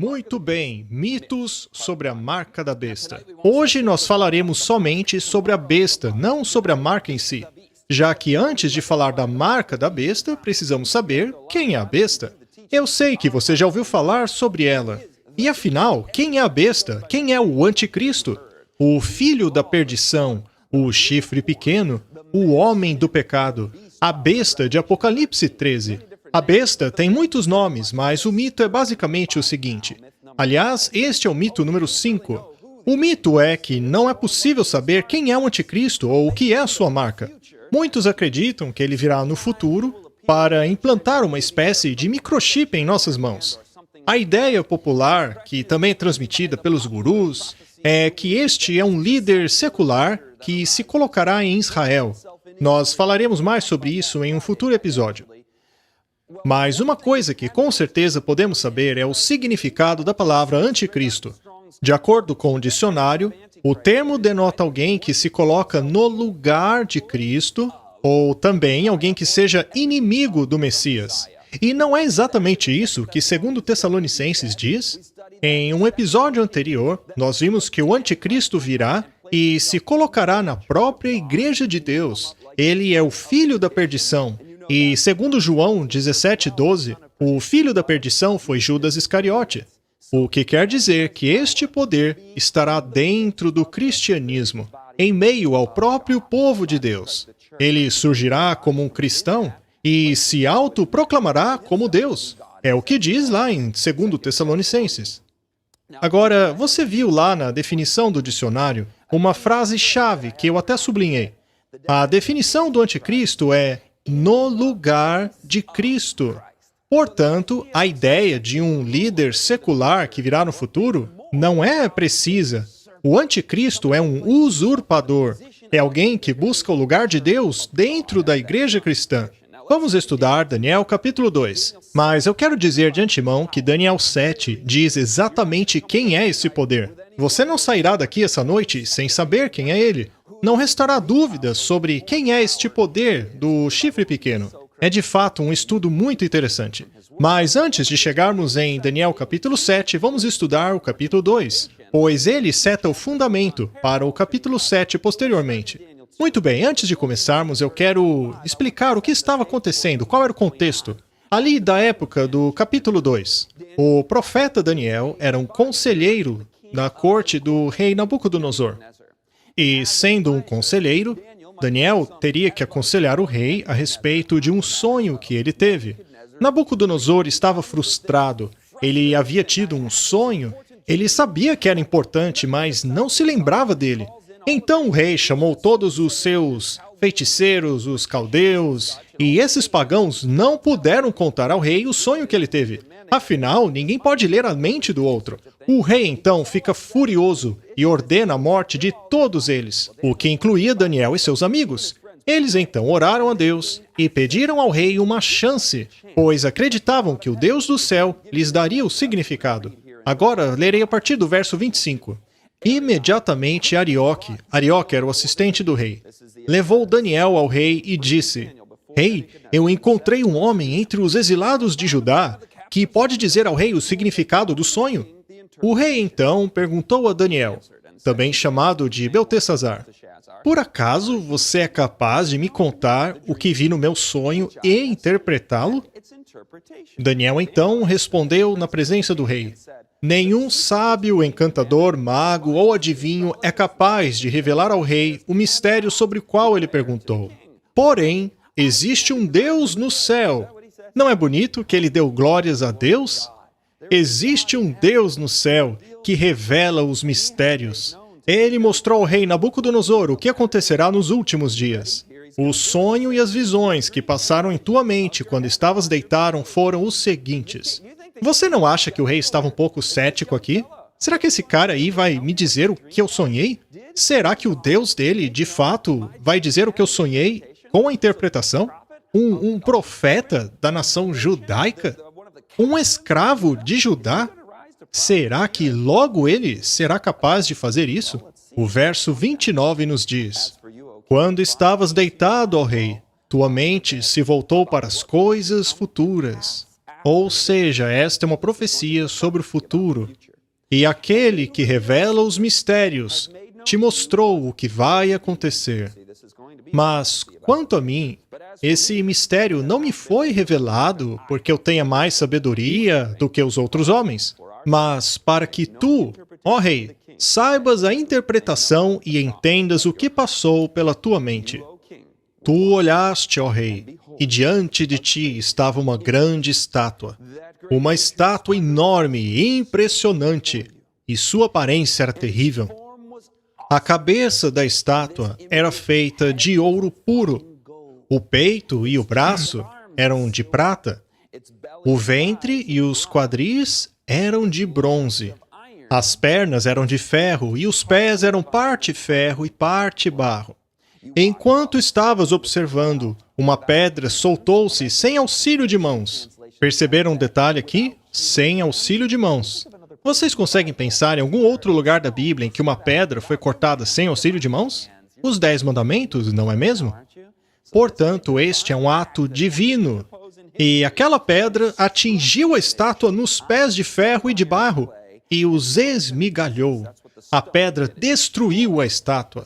Muito bem, mitos sobre a marca da besta. Hoje nós falaremos somente sobre a besta, não sobre a marca em si. Já que antes de falar da marca da besta, precisamos saber quem é a besta. Eu sei que você já ouviu falar sobre ela. E afinal, quem é a besta? Quem é o anticristo? O filho da perdição, o chifre pequeno, o homem do pecado, a besta de Apocalipse 13. A besta tem muitos nomes, mas o mito é basicamente o seguinte. Aliás, este é o mito número 5. O mito é que não é possível saber quem é o anticristo ou o que é a sua marca. Muitos acreditam que ele virá no futuro para implantar uma espécie de microchip em nossas mãos. A ideia popular, que também é transmitida pelos gurus, é que este é um líder secular que se colocará em Israel. Nós falaremos mais sobre isso em um futuro episódio. Mas uma coisa que com certeza podemos saber é o significado da palavra anticristo. De acordo com o dicionário, o termo denota alguém que se coloca no lugar de Cristo, ou também alguém que seja inimigo do Messias. E não é exatamente isso que 2 Tessalonicenses diz? Em um episódio anterior, nós vimos que o anticristo virá e se colocará na própria igreja de Deus. Ele é o filho da perdição. E segundo João 17:12, o filho da perdição foi Judas Iscariote. O que quer dizer que este poder estará dentro do cristianismo, em meio ao próprio povo de Deus. Ele surgirá como um cristão e se autoproclamará como Deus. É o que diz lá em 2 Tessalonicenses. Agora, você viu lá na definição do dicionário uma frase-chave que eu até sublinhei. A definição do anticristo é no lugar de Cristo. Portanto, a ideia de um líder secular que virá no futuro não é precisa. O anticristo é um usurpador. É alguém que busca o lugar de Deus dentro da igreja cristã. Vamos estudar Daniel capítulo 2. Mas eu quero dizer de antemão que Daniel 7 diz exatamente quem é esse poder. Você não sairá daqui essa noite sem saber quem é ele. Não restará dúvidas sobre quem é este poder do chifre pequeno. É de fato um estudo muito interessante. Mas antes de chegarmos em Daniel capítulo 7, vamos estudar o capítulo 2, pois ele seta o fundamento para o capítulo 7 posteriormente. Muito bem, antes de começarmos, eu quero explicar o que estava acontecendo, qual era o contexto. Ali da época do capítulo 2, o profeta Daniel era um conselheiro da corte do rei Nabucodonosor. E, sendo um conselheiro, Daniel teria que aconselhar o rei a respeito de um sonho que ele teve. Nabucodonosor estava frustrado. Ele havia tido um sonho. Ele sabia que era importante, mas não se lembrava dele. Então o rei chamou todos os seus feiticeiros, os caldeus, e esses pagãos não puderam contar ao rei o sonho que ele teve. Afinal, ninguém pode ler a mente do outro. O rei, então, fica furioso e ordena a morte de todos eles, o que incluía Daniel e seus amigos. Eles, então, oraram a Deus e pediram ao rei uma chance, pois acreditavam que o Deus do céu lhes daria o significado. Agora, lerei a partir do verso 25. Imediatamente Arioque era o assistente do rei, levou Daniel ao rei e disse: Rei, eu encontrei um homem entre os exilados de Judá que pode dizer ao rei o significado do sonho. O rei, então, perguntou a Daniel, também chamado de Beltesazar: Por acaso você é capaz de me contar o que vi no meu sonho e interpretá-lo? Daniel, então, respondeu na presença do rei: Nenhum sábio, encantador, mago ou adivinho é capaz de revelar ao rei o mistério sobre o qual ele perguntou. Porém, existe um Deus no céu. Não é bonito que ele deu glórias a Deus? Existe um Deus no céu que revela os mistérios. Ele mostrou ao rei Nabucodonosor o que acontecerá nos últimos dias. O sonho e as visões que passaram em tua mente quando estavas deitado foram os seguintes. Você não acha que o rei estava um pouco cético aqui? Será que esse cara aí vai me dizer o que eu sonhei? Será que o Deus dele, de fato, vai dizer o que eu sonhei com a interpretação? Um profeta da nação judaica? Um escravo de Judá? Será que logo ele será capaz de fazer isso? O verso 29 nos diz: Quando estavas deitado, ó rei, tua mente se voltou para as coisas futuras. Ou seja, esta é uma profecia sobre o futuro. E aquele que revela os mistérios te mostrou o que vai acontecer. Mas, quanto a mim, esse mistério não me foi revelado porque eu tenha mais sabedoria do que os outros homens, mas para que tu, ó rei, saibas a interpretação e entendas o que passou pela tua mente. Tu olhaste, ó rei, e diante de ti estava uma grande estátua. Uma estátua enorme e impressionante, e sua aparência era terrível. A cabeça da estátua era feita de ouro puro. O peito e o braço eram de prata. O ventre e os quadris eram de bronze. As pernas eram de ferro e os pés eram parte ferro e parte barro. Enquanto estavas observando, uma pedra soltou-se sem auxílio de mãos. Perceberam um detalhe aqui? Sem auxílio de mãos. Vocês conseguem pensar em algum outro lugar da Bíblia em que uma pedra foi cortada sem auxílio de mãos? Os 10 mandamentos, não é mesmo? Portanto, este é um ato divino. E aquela pedra atingiu a estátua nos pés de ferro e de barro e os esmigalhou. A pedra destruiu a estátua.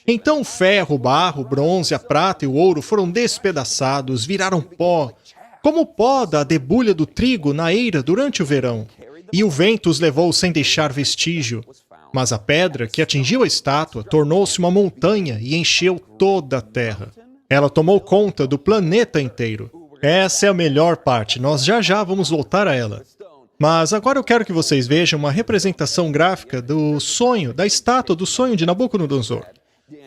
Então o ferro, o barro, o bronze, a prata e o ouro foram despedaçados, viraram pó, como o pó da debulha do trigo na eira durante o verão. E o vento os levou sem deixar vestígio. Mas a pedra que atingiu a estátua tornou-se uma montanha e encheu toda a terra. Ela tomou conta do planeta inteiro. Essa é a melhor parte, nós já vamos voltar a ela. Mas agora eu quero que vocês vejam uma representação gráfica do sonho, da estátua do sonho de Nabucodonosor.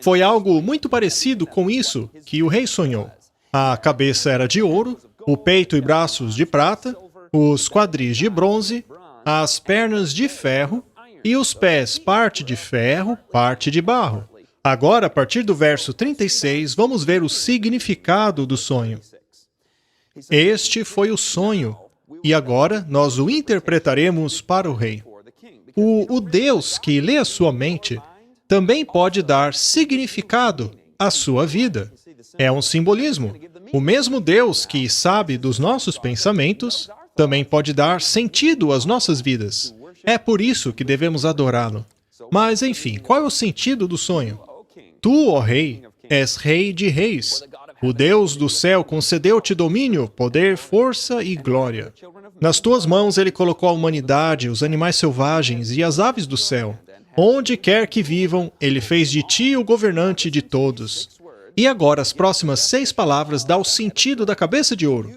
Foi algo muito parecido com isso que o rei sonhou. A cabeça era de ouro, o peito e braços de prata, os quadris de bronze, as pernas de ferro e os pés parte de ferro, parte de barro. Agora, a partir do verso 36, vamos ver o significado do sonho. Este foi o sonho, e agora nós o interpretaremos para o rei. O Deus que lê a sua mente também pode dar significado à sua vida. É um simbolismo. O mesmo Deus que sabe dos nossos pensamentos também pode dar sentido às nossas vidas. É por isso que devemos adorá-lo. Mas, enfim, qual é o sentido do sonho? Tu, ó rei, és rei de reis. O Deus do céu concedeu-te domínio, poder, força e glória. Nas tuas mãos ele colocou a humanidade, os animais selvagens e as aves do céu. Onde quer que vivam, ele fez de ti o governante de todos. E agora as próximas 6 palavras dão o sentido da cabeça de ouro.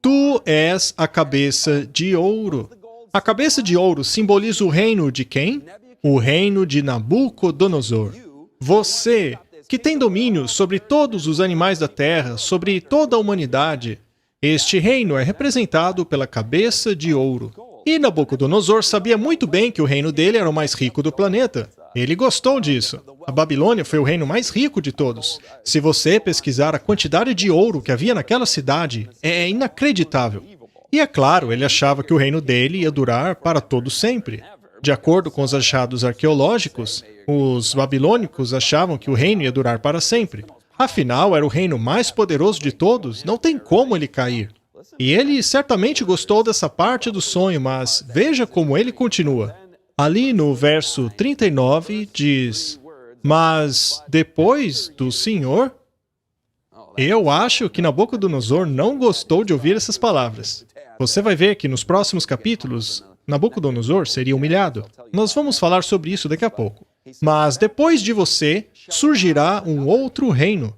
Tu és a cabeça de ouro. A cabeça de ouro simboliza o reino de quem? O reino de Nabucodonosor. Você, que tem domínio sobre todos os animais da terra, sobre toda a humanidade, este reino é representado pela cabeça de ouro. E Nabucodonosor sabia muito bem que o reino dele era o mais rico do planeta. Ele gostou disso. A Babilônia foi o reino mais rico de todos. Se você pesquisar a quantidade de ouro que havia naquela cidade, é inacreditável. E é claro, ele achava que o reino dele ia durar para todo sempre. De acordo com os achados arqueológicos, os babilônicos achavam que o reino ia durar para sempre. Afinal, era o reino mais poderoso de todos, não tem como ele cair. E ele certamente gostou dessa parte do sonho, mas veja como ele continua. Ali no verso 39 diz: mas depois do Senhor... Eu acho que Nabucodonosor não gostou de ouvir essas palavras. Você vai ver que nos próximos capítulos, Nabucodonosor seria humilhado. Nós vamos falar sobre isso daqui a pouco. Mas depois de você, surgirá um outro reino,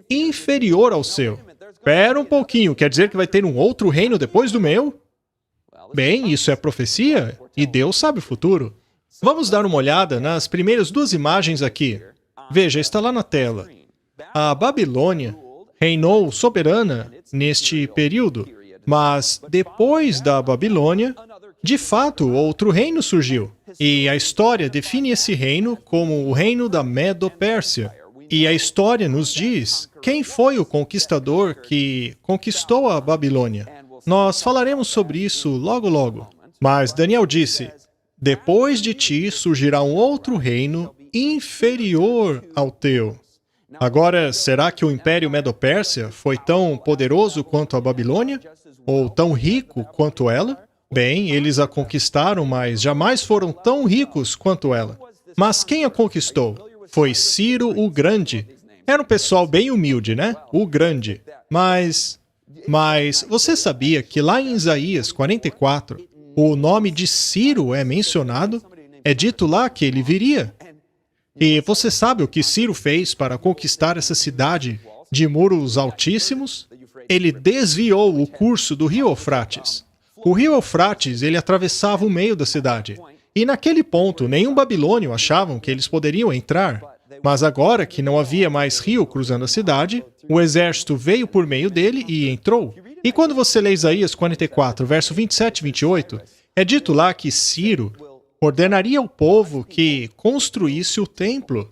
inferior ao seu. Espera um pouquinho, quer dizer que vai ter um outro reino depois do meu? Bem, isso é profecia, e Deus sabe o futuro. Vamos dar uma olhada nas primeiras 2 imagens aqui. Veja, está lá na tela. A Babilônia reinou soberana neste período, mas depois da Babilônia, de fato, outro reino surgiu. E a história define esse reino como o reino da Medo-Pérsia. E a história nos diz quem foi o conquistador que conquistou a Babilônia. Nós falaremos sobre isso logo logo. Mas Daniel disse: depois de ti surgirá um outro reino inferior ao teu. Agora, será que o Império Medo-Pérsia foi tão poderoso quanto a Babilônia? Ou tão rico quanto ela? Bem, eles a conquistaram, mas jamais foram tão ricos quanto ela. Mas quem a conquistou? Foi Ciro o Grande. Era um pessoal bem humilde, né? O Grande. Mas você sabia que lá em Isaías 44, o nome de Ciro é mencionado? É dito lá que ele viria. E você sabe o que Ciro fez para conquistar essa cidade de muros altíssimos? Ele desviou o curso do rio Eufrates. O rio Eufrates, ele atravessava o meio da cidade. E naquele ponto, nenhum babilônio achavam que eles poderiam entrar. Mas agora que não havia mais rio cruzando a cidade, o exército veio por meio dele e entrou. E quando você lê Isaías 44, verso 27 e 28, é dito lá que Ciro ordenaria ao povo que construísse o templo.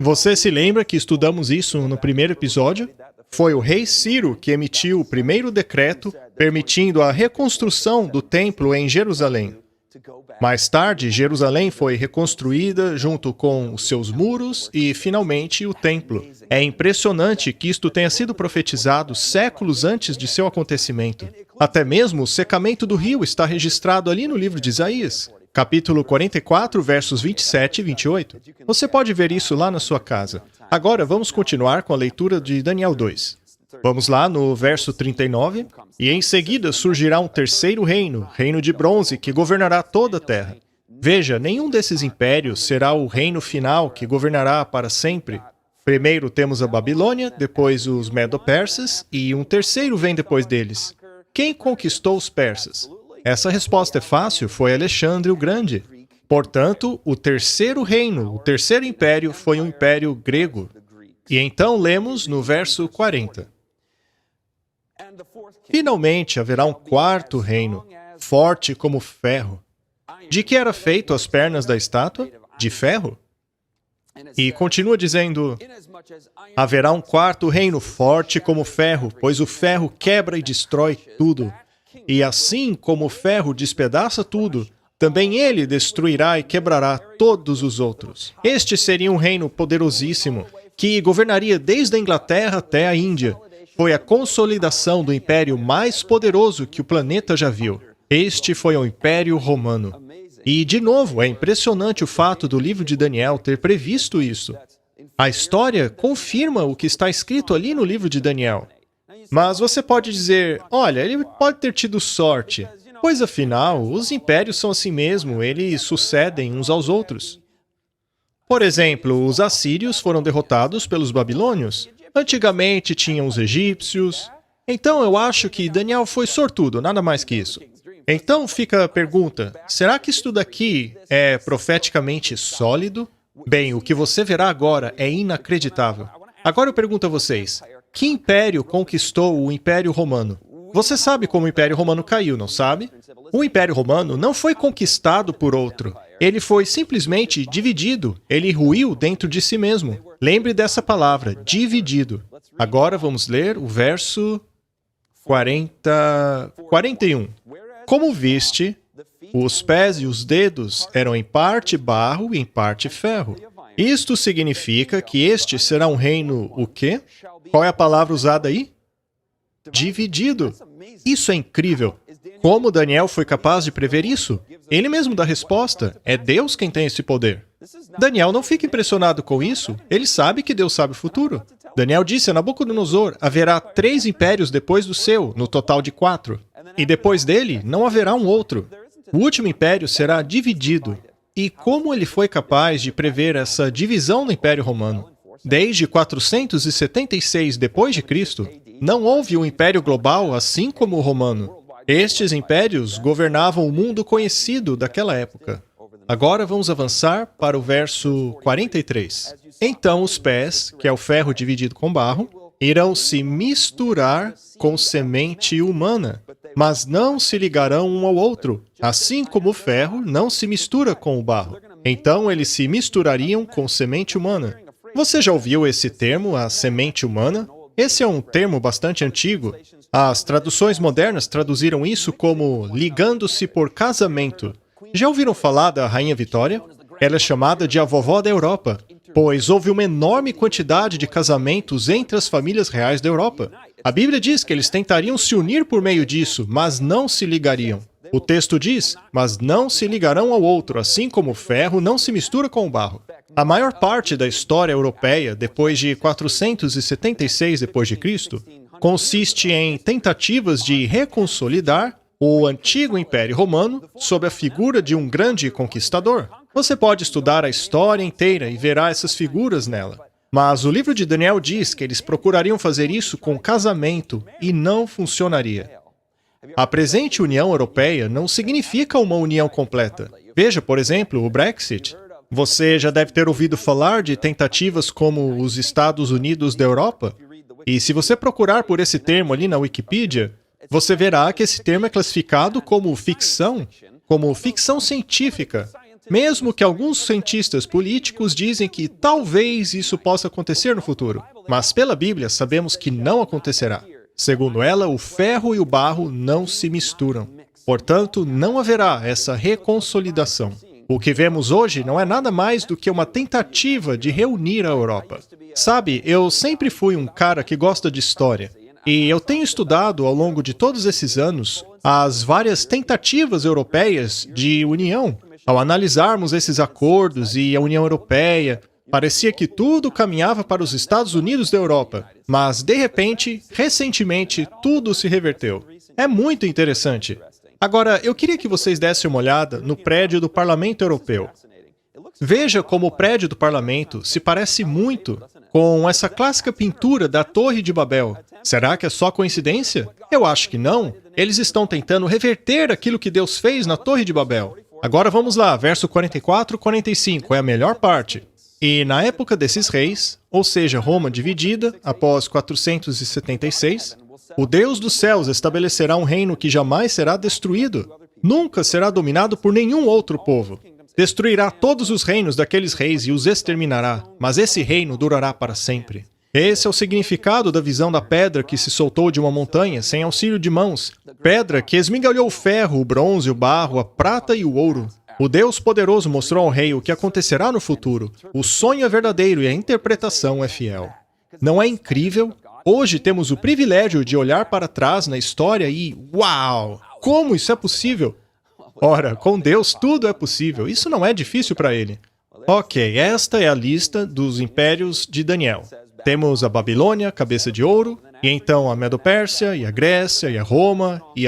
Você se lembra que estudamos isso no primeiro episódio? Foi o rei Ciro que emitiu o primeiro decreto permitindo a reconstrução do templo em Jerusalém. Mais tarde, Jerusalém foi reconstruída junto com os seus muros e, finalmente, o templo. É impressionante que isto tenha sido profetizado séculos antes de seu acontecimento. Até mesmo o secamento do rio está registrado ali no livro de Isaías. Capítulo 44, versos 27 e 28. Você pode ver isso lá na sua casa. Agora vamos continuar com a leitura de Daniel 2. Vamos lá no verso 39. E em seguida surgirá um terceiro reino, reino de bronze, que governará toda a terra. Veja, nenhum desses impérios será o reino final que governará para sempre. Primeiro temos a Babilônia, depois os Medo-Persas, e um terceiro vem depois deles. Quem conquistou os persas? Essa resposta é fácil, foi Alexandre o Grande. Portanto, o terceiro reino, o terceiro império, foi um império grego. E então lemos no verso 40. Finalmente haverá um quarto reino, forte como ferro. De que era feito as pernas da estátua? De ferro? E continua dizendo, haverá um quarto reino forte como ferro, pois o ferro quebra e destrói tudo. E assim como o ferro despedaça tudo, também ele destruirá e quebrará todos os outros. Este seria um reino poderosíssimo, que governaria desde a Inglaterra até a Índia. Foi a consolidação do império mais poderoso que o planeta já viu. Este foi o Império Romano. E, de novo, é impressionante o fato do livro de Daniel ter previsto isso. A história confirma o que está escrito ali no livro de Daniel. Mas você pode dizer, olha, ele pode ter tido sorte, pois afinal, os impérios são assim mesmo, eles sucedem uns aos outros. Por exemplo, os assírios foram derrotados pelos babilônios. Antigamente tinham os egípcios. Então eu acho que Daniel foi sortudo, nada mais que isso. Então fica a pergunta, será que isto daqui é profeticamente sólido? Bem, o que você verá agora é inacreditável. Agora eu pergunto a vocês, que império conquistou o Império Romano? Você sabe como o Império Romano caiu, não sabe? O Império Romano não foi conquistado por outro. Ele foi simplesmente dividido. Ele ruiu dentro de si mesmo. Lembre dessa palavra, dividido. Agora vamos ler o verso 41. Como viste, os pés e os dedos eram em parte barro e em parte ferro. Isto significa que este será um reino o quê? Qual é a palavra usada aí? Dividido. Isso é incrível. Como Daniel foi capaz de prever isso? Ele mesmo dá a resposta. É Deus quem tem esse poder. Daniel não fica impressionado com isso. Ele sabe que Deus sabe o futuro. Daniel disse a Nabucodonosor, haverá 3 impérios depois do seu, no total de 4. E depois dele, não haverá um outro. O último império será dividido. E como ele foi capaz de prever essa divisão no Império Romano? Desde 476 depois de Cristo, não houve um império global assim como o romano. Estes impérios governavam o mundo conhecido daquela época. Agora vamos avançar para o verso 43. Então os pés, que é o ferro dividido com barro, irão se misturar com semente humana, mas não se ligarão um ao outro, assim como o ferro não se mistura com o barro. Então eles se misturariam com semente humana. Você já ouviu esse termo, a semente humana? Esse é um termo bastante antigo. As traduções modernas traduziram isso como ligando-se por casamento. Já ouviram falar da Rainha Vitória? Ela é chamada de a vovó da Europa. pois houve uma enorme quantidade de casamentos entre as famílias reais da Europa. A Bíblia diz que eles tentariam se unir por meio disso, mas não se ligariam. O texto diz, mas não se ligarão ao outro, assim como o ferro não se mistura com o barro. A maior parte da história europeia, depois de 476 d.C., consiste em tentativas de reconsolidar o antigo Império Romano sob a figura de um grande conquistador. Você pode estudar a história inteira e verá essas figuras nela. Mas o livro de Daniel diz que eles procurariam fazer isso com casamento e não funcionaria. A presente União Europeia não significa uma união completa. Veja, por exemplo, o Brexit. Você já deve ter ouvido falar de tentativas como os Estados Unidos da Europa? E se você procurar por esse termo ali na Wikipedia, você verá que esse termo é classificado como ficção científica. Mesmo que alguns cientistas políticos dizem que talvez isso possa acontecer no futuro. Mas pela Bíblia sabemos que não acontecerá. Segundo ela, o ferro e o barro não se misturam. Portanto, não haverá essa reconsolidação. O que vemos hoje não é nada mais do que uma tentativa de reunir a Europa. Sabe, eu sempre fui um cara que gosta de história. E eu tenho estudado ao longo de todos esses anos as várias tentativas europeias de união. Ao analisarmos esses acordos e a União Europeia, parecia que tudo caminhava para os Estados Unidos da Europa. Mas, de repente, recentemente, tudo se reverteu. É muito interessante. Agora, eu queria que vocês dessem uma olhada no prédio do Parlamento Europeu. Veja como o prédio do Parlamento se parece muito com essa clássica pintura da Torre de Babel. Será que é só coincidência? Eu acho que não. Eles estão tentando reverter aquilo que Deus fez na Torre de Babel. Agora vamos lá, verso 44 e 45, é a melhor parte. E na época desses reis, ou seja, Roma dividida, após 476, o Deus dos céus estabelecerá um reino que jamais será destruído. Nunca será dominado por nenhum outro povo. Destruirá todos os reinos daqueles reis e os exterminará, mas esse reino durará para sempre. Esse é o significado da visão da pedra que se soltou de uma montanha sem auxílio de mãos. Pedra que esmigalhou o ferro, o bronze, o barro, a prata e o ouro. O Deus poderoso mostrou ao rei o que acontecerá no futuro. O sonho é verdadeiro e a interpretação é fiel. Não é incrível? Hoje temos o privilégio de olhar para trás na história e... Uau! Como isso é possível? Ora, com Deus tudo é possível. Isso não é difícil para ele. Ok, esta é a lista dos impérios de Daniel. Temos a Babilônia, cabeça de ouro, e então a Medo-Pérsia, e a Grécia, e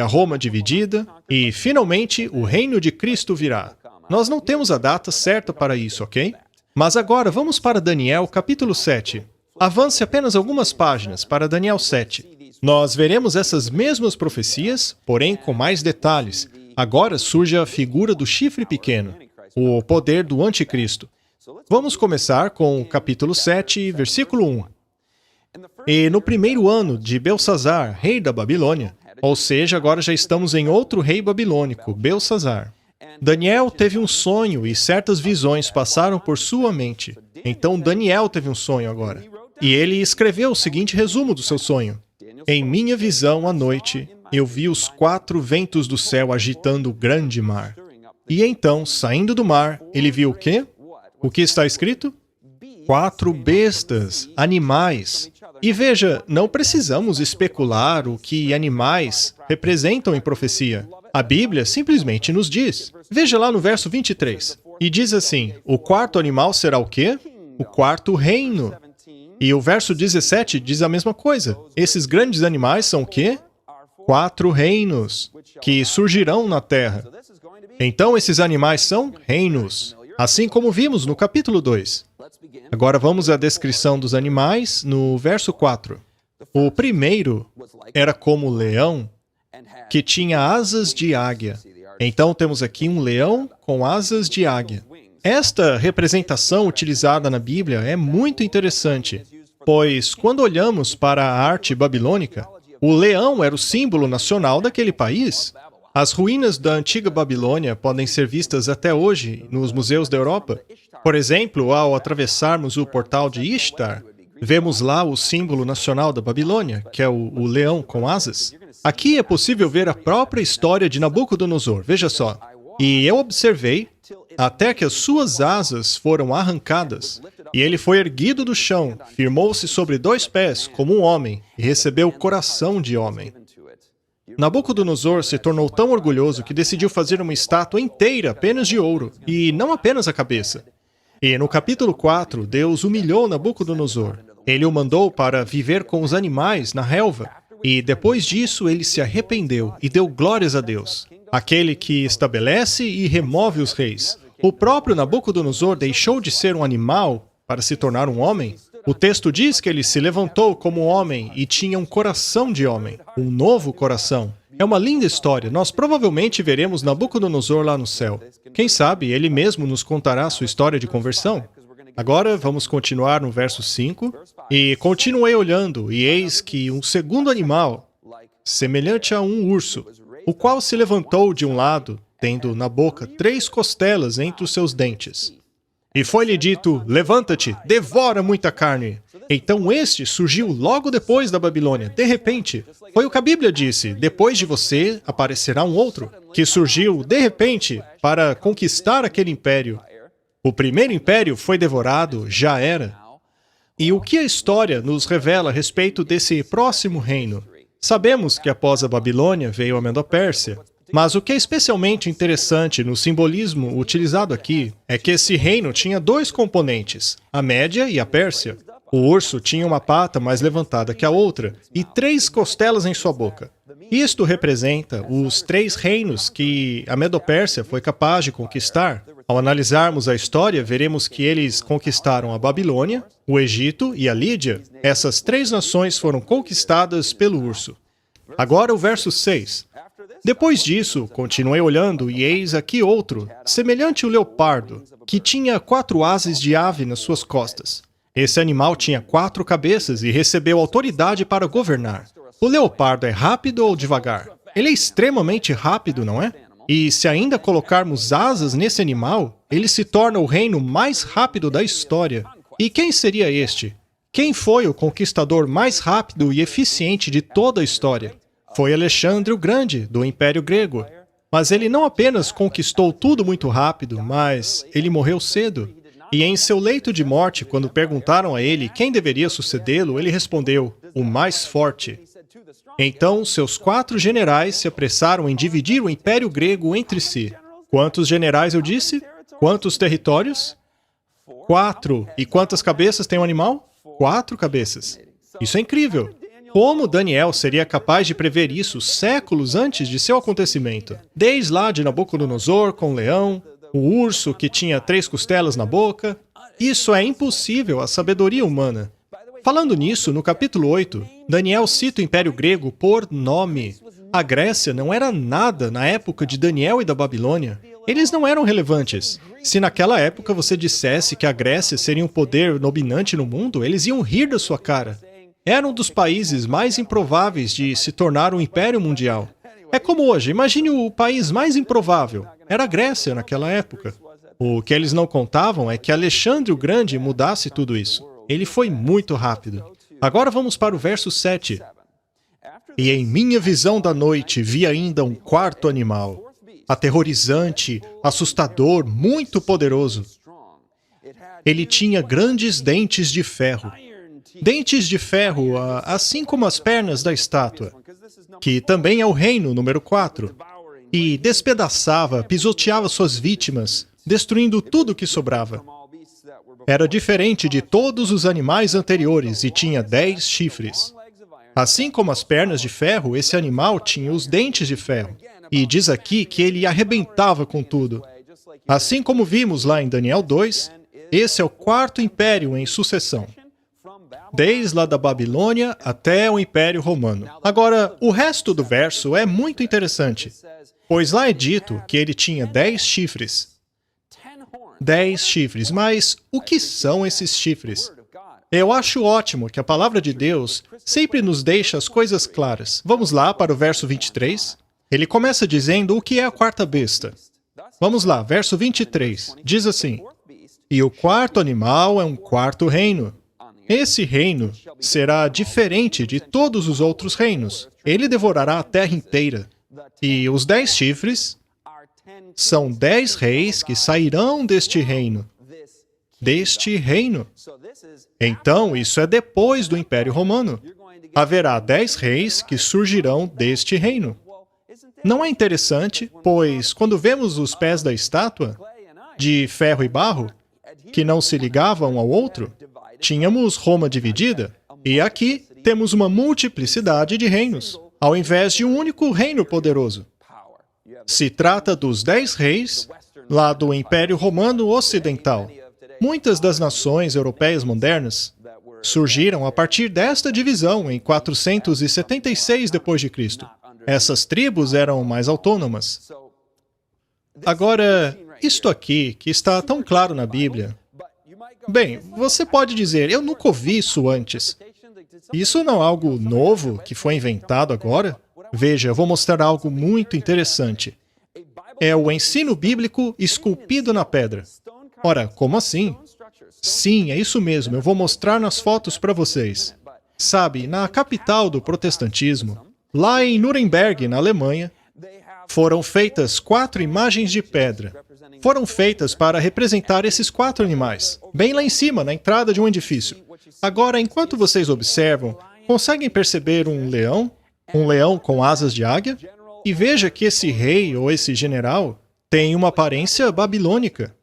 a Roma dividida, e, finalmente, o reino de Cristo virá. Nós não temos a data certa para isso, ok? Mas agora vamos para Daniel, capítulo 7. Avance apenas algumas páginas para Daniel 7. Nós veremos essas mesmas profecias, porém com mais detalhes. Agora surge a figura do chifre pequeno, o poder do anticristo. Vamos começar com o capítulo 7, versículo 1. E no primeiro ano de Belsazar, rei da Babilônia, ou seja, agora já estamos em outro rei babilônico, Belsazar. Daniel teve um sonho e certas visões passaram por sua mente. Então Daniel teve um sonho agora. E ele escreveu o seguinte resumo do seu sonho. Em minha visão à noite, eu vi os 4 ventos do céu agitando o grande mar. E então, saindo do mar, ele viu o quê? O que está escrito? 4 bestas, animais. E veja, não precisamos especular o que animais representam em profecia. A Bíblia simplesmente nos diz. Veja lá no verso 23. E diz assim, o 4º animal será o quê? O 4º reino. E o verso 17 diz a mesma coisa. Esses grandes animais são o quê? 4 reinos que surgirão na terra. Então, esses animais são reinos, assim como vimos no capítulo 2. Agora vamos à descrição dos animais no verso 4. O primeiro era como leão, que tinha asas de águia. Então temos aqui um leão com asas de águia. Esta representação utilizada na Bíblia é muito interessante, pois quando olhamos para a arte babilônica, o leão era o símbolo nacional daquele país. As ruínas da antiga Babilônia podem ser vistas até hoje nos museus da Europa. Por exemplo, ao atravessarmos o portal de Ishtar, vemos lá o símbolo nacional da Babilônia, que é o leão com asas. Aqui é possível ver a própria história de Nabucodonosor, veja só. E eu observei até que as suas asas foram arrancadas. E ele foi erguido do chão, firmou-se sobre 2 pés, como um homem, e recebeu o coração de homem. Nabucodonosor se tornou tão orgulhoso que decidiu fazer uma estátua inteira apenas de ouro, e não apenas a cabeça. E no capítulo 4, Deus humilhou Nabucodonosor. Ele o mandou para viver com os animais na relva, e depois disso ele se arrependeu e deu glórias a Deus, aquele que estabelece e remove os reis. O próprio Nabucodonosor deixou de ser um animal para se tornar um homem. O texto diz que ele se levantou como homem e tinha um coração de homem, um novo coração. É uma linda história. Nós provavelmente veremos Nabucodonosor lá no céu. Quem sabe ele mesmo nos contará sua história de conversão. Agora vamos continuar no verso 5. E continuei olhando, e eis que um segundo animal, semelhante a um urso, o qual se levantou de um lado, tendo na boca 3 costelas entre os seus dentes. E foi-lhe dito, levanta-te, devora muita carne. Então este surgiu logo depois da Babilônia, de repente. Foi o que a Bíblia disse, depois de você aparecerá um outro, que surgiu de repente para conquistar aquele império. O primeiro império foi devorado, já era. E o que a história nos revela a respeito desse próximo reino? Sabemos que após a Babilônia veio a Medo-Pérsia. Mas o que é especialmente interessante no simbolismo utilizado aqui é que esse reino tinha 2 componentes, a Média e a Pérsia. O urso tinha uma pata mais levantada que a outra e 3 costelas em sua boca. Isto representa os 3 reinos que a Medo-Pérsia foi capaz de conquistar. Ao analisarmos a história, veremos que eles conquistaram a Babilônia, o Egito e a Lídia. Essas 3 nações foram conquistadas pelo urso. Agora o verso 6. Depois disso, continuei olhando, e eis aqui outro, semelhante ao leopardo, que tinha 4 ases de ave nas suas costas. Esse animal tinha 4 cabeças e recebeu autoridade para governar. O leopardo é rápido ou devagar? Ele é extremamente rápido, não é? E se ainda colocarmos asas nesse animal, ele se torna o reino mais rápido da história. E quem seria este? Quem foi o conquistador mais rápido e eficiente de toda a história? Foi Alexandre o Grande, do Império Grego. Mas ele não apenas conquistou tudo muito rápido, mas ele morreu cedo. E em seu leito de morte, quando perguntaram a ele quem deveria sucedê-lo, ele respondeu, o mais forte. Então, seus 4 generais se apressaram em dividir o Império Grego entre si. Quantos generais eu disse? Quantos territórios? 4. E quantas cabeças tem o animal? 4 cabeças. Isso é incrível. Como Daniel seria capaz de prever isso séculos antes de seu acontecimento? Desde lá de Nabucodonosor com o leão, o urso que tinha 3 costelas na boca. Isso é impossível à sabedoria humana. Falando nisso, no capítulo 8, Daniel cita o Império Grego por nome. A Grécia não era nada na época de Daniel e da Babilônia. Eles não eram relevantes. Se naquela época você dissesse que a Grécia seria um poder dominante no mundo, eles iam rir da sua cara. Era um dos países mais improváveis de se tornar um império mundial. É como hoje, imagine o país mais improvável. Era a Grécia naquela época. O que eles não contavam é que Alexandre o Grande mudasse tudo isso. Ele foi muito rápido. Agora vamos para o verso 7. E em minha visão da noite vi ainda um 4º animal, aterrorizante, assustador, muito poderoso. Ele tinha grandes dentes de ferro. Dentes de ferro, assim como as pernas da estátua, que também é o reino número 4, e despedaçava, pisoteava suas vítimas, destruindo tudo que sobrava. Era diferente de todos os animais anteriores e tinha 10 chifres. Assim como as pernas de ferro, esse animal tinha os dentes de ferro. E diz aqui que ele arrebentava com tudo. Assim como vimos lá em Daniel 2, esse é o 4º império em sucessão. Desde lá da Babilônia até o Império Romano. Agora, o resto do verso é muito interessante, pois lá é dito que ele tinha 10 chifres. 10 chifres, mas o que são esses chifres? Eu acho ótimo que a palavra de Deus sempre nos deixa as coisas claras. Vamos lá para o verso 23. Ele começa dizendo o que é a 4ª besta. Vamos lá, verso 23. Diz assim, e o 4º animal é um 4º reino. Esse reino será diferente de todos os outros reinos. Ele devorará a terra inteira. E os 10 chifres são 10 reis que sairão deste reino. deste reino. Então, isso é depois do Império Romano. Haverá 10 reis que surgirão deste reino. Não é interessante, pois quando vemos os pés da estátua, de ferro e barro, que não se ligavam um ao outro, tínhamos Roma dividida, e aqui temos uma multiplicidade de reinos, ao invés de um único reino poderoso. Se trata dos 10 reis, lá do Império Romano Ocidental. Muitas das nações europeias modernas surgiram a partir desta divisão em 476 d.C. Essas tribos eram mais autônomas. Agora, isto aqui, que está tão claro na Bíblia, bem, você pode dizer, eu nunca ouvi isso antes. Isso não é algo novo que foi inventado agora? Veja, eu vou mostrar algo muito interessante. É o ensino bíblico esculpido na pedra. Ora, como assim? Sim, é isso mesmo, eu vou mostrar nas fotos para vocês. Sabe, na capital do protestantismo, lá em Nuremberg, na Alemanha, foram feitas 4 imagens de pedra. Foram feitas para representar esses 4 animais, bem lá em cima, na entrada de um edifício. Agora, enquanto vocês observam, conseguem perceber um leão? Um leão com asas de águia? E veja que esse rei ou esse general tem uma aparência babilônica.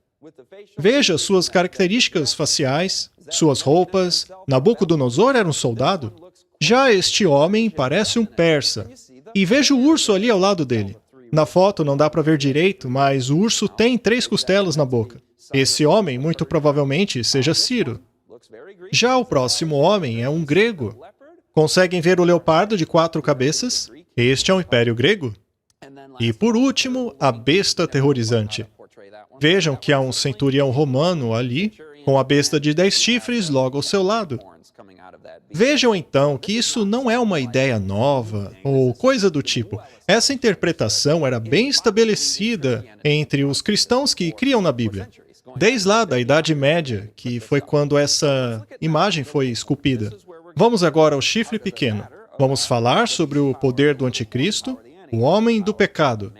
Veja suas características faciais, suas roupas. Nabucodonosor era um soldado. Já este homem parece um persa. E veja o urso ali ao lado dele. Na foto não dá para ver direito, mas o urso tem 3 costelas na boca. Esse homem, muito provavelmente, seja Ciro. Já o próximo homem é um grego. Conseguem ver o leopardo de 4 cabeças? Este é o Império Grego. E, por último, a besta aterrorizante. Vejam que há um centurião romano ali, com a besta de 10 chifres logo ao seu lado. Vejam, então, que isso não é uma ideia nova, ou coisa do tipo. Essa interpretação era bem estabelecida entre os cristãos que criam na Bíblia. Desde lá da Idade Média, que foi quando essa imagem foi esculpida. Vamos agora ao chifre pequeno. Vamos falar sobre o poder do anticristo, o homem do pecado.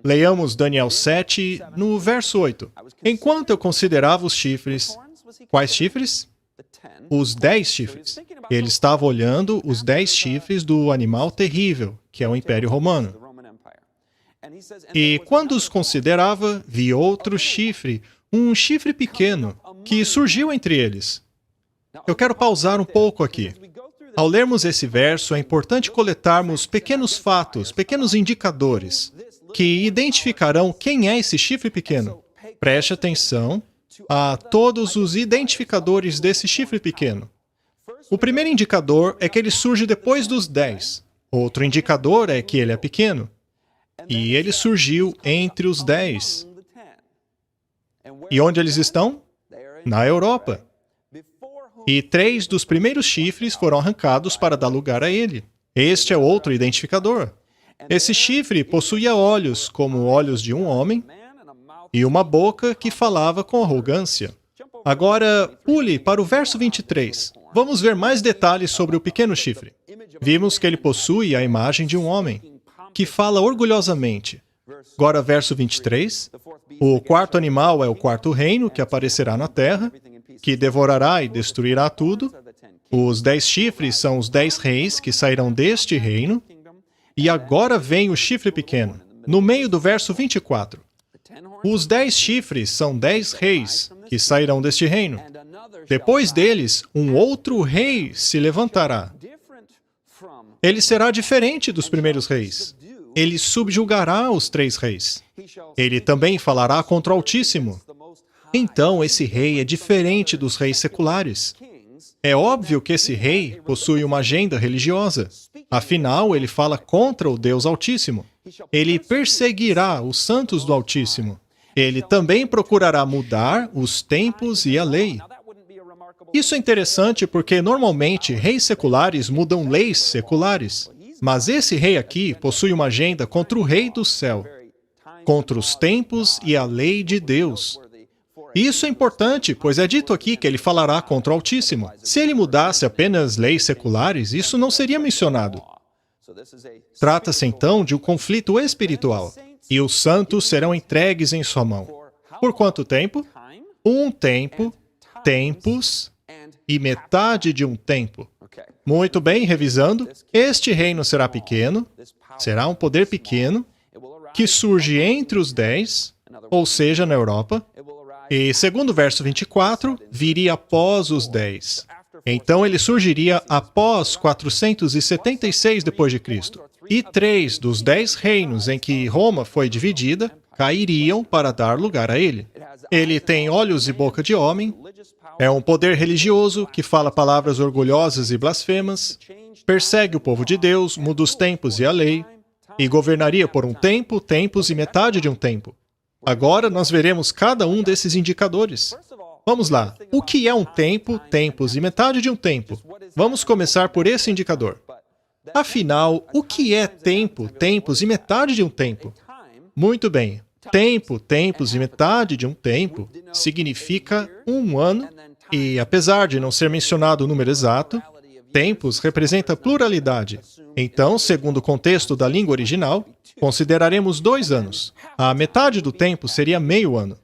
Leiamos Daniel 7, no verso 8. Enquanto eu considerava os chifres... Quais chifres? Os 10 chifres. Ele estava olhando os 10 chifres do animal terrível, que é o Império Romano. E quando os considerava, vi outro chifre, um chifre pequeno, que surgiu entre eles. Eu quero pausar um pouco aqui. Ao lermos esse verso, é importante coletarmos pequenos fatos, pequenos indicadores, que identificarão quem é esse chifre pequeno. Preste atenção a todos os identificadores desse chifre pequeno. O primeiro indicador é que ele surge depois dos 10. Outro indicador é que ele é pequeno. E ele surgiu entre os 10. E onde eles estão? Na Europa. E 3 dos primeiros chifres foram arrancados para dar lugar a ele. Este é outro identificador. Esse chifre possuía olhos, como olhos de um homem, e uma boca que falava com arrogância. Agora, pule para o verso 23. Vamos ver mais detalhes sobre o pequeno chifre. Vimos que ele possui a imagem de um homem, que fala orgulhosamente. Agora, verso 23. O 4º animal é o 4º reino que aparecerá na terra, que devorará e destruirá tudo. Os 10 chifres são os 10 reis que sairão deste reino. E agora vem o chifre pequeno, no meio do verso 24. Os 10 chifres são 10 reis que sairão deste reino. Depois deles, um outro rei se levantará. Ele será diferente dos primeiros reis. Ele subjugará os 3 reis. Ele também falará contra o Altíssimo. Então, esse rei é diferente dos reis seculares. É óbvio que esse rei possui uma agenda religiosa. Afinal, ele fala contra o Deus Altíssimo. Ele perseguirá os santos do Altíssimo. Ele também procurará mudar os tempos e a lei. Isso é interessante porque, normalmente, reis seculares mudam leis seculares. Mas esse rei aqui possui uma agenda contra o rei do céu, contra os tempos e a lei de Deus. Isso é importante, pois é dito aqui que ele falará contra o Altíssimo. Se ele mudasse apenas leis seculares, isso não seria mencionado. Trata-se então de um conflito espiritual. E os santos serão entregues em sua mão. Por quanto tempo? Um tempo tempos e metade de um tempo. Muito bem, revisando, este reino será pequeno, será um poder pequeno, que surge entre os 10, ou seja, na Europa, e, segundo o verso 24, viria após os 10. Então ele surgiria após 476 d.C. E 3 dos 10 reinos em que Roma foi dividida cairiam para dar lugar a ele. Ele tem olhos e boca de homem, é um poder religioso que fala palavras orgulhosas e blasfemas, persegue o povo de Deus, muda os tempos e a lei, e governaria por um tempo, tempos e metade de um tempo. Agora nós veremos cada um desses indicadores. Vamos lá. O que é um tempo, tempos e metade de um tempo? Vamos começar por esse indicador. Afinal, o que é tempo, tempos e metade de um tempo? Muito bem. Tempo, tempos e metade de um tempo significa um ano, e apesar de não ser mencionado o número exato, tempos representa pluralidade. Então, segundo o contexto da língua original, consideraremos 2 anos. A metade do tempo seria meio ano.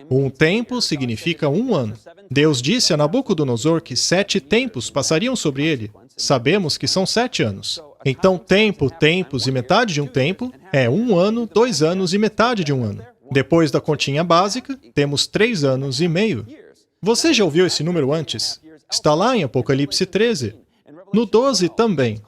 Um tempo significa um ano. Deus disse a Nabucodonosor que 7 tempos passariam sobre ele. Sabemos que são 7 anos. Então, tempo, tempos e metade de um tempo é 1 ano, 2 anos e metade de um ano. Depois da continha básica, temos 3 anos e meio. Você já ouviu esse número antes? Está lá em Apocalipse 13. No 12 também.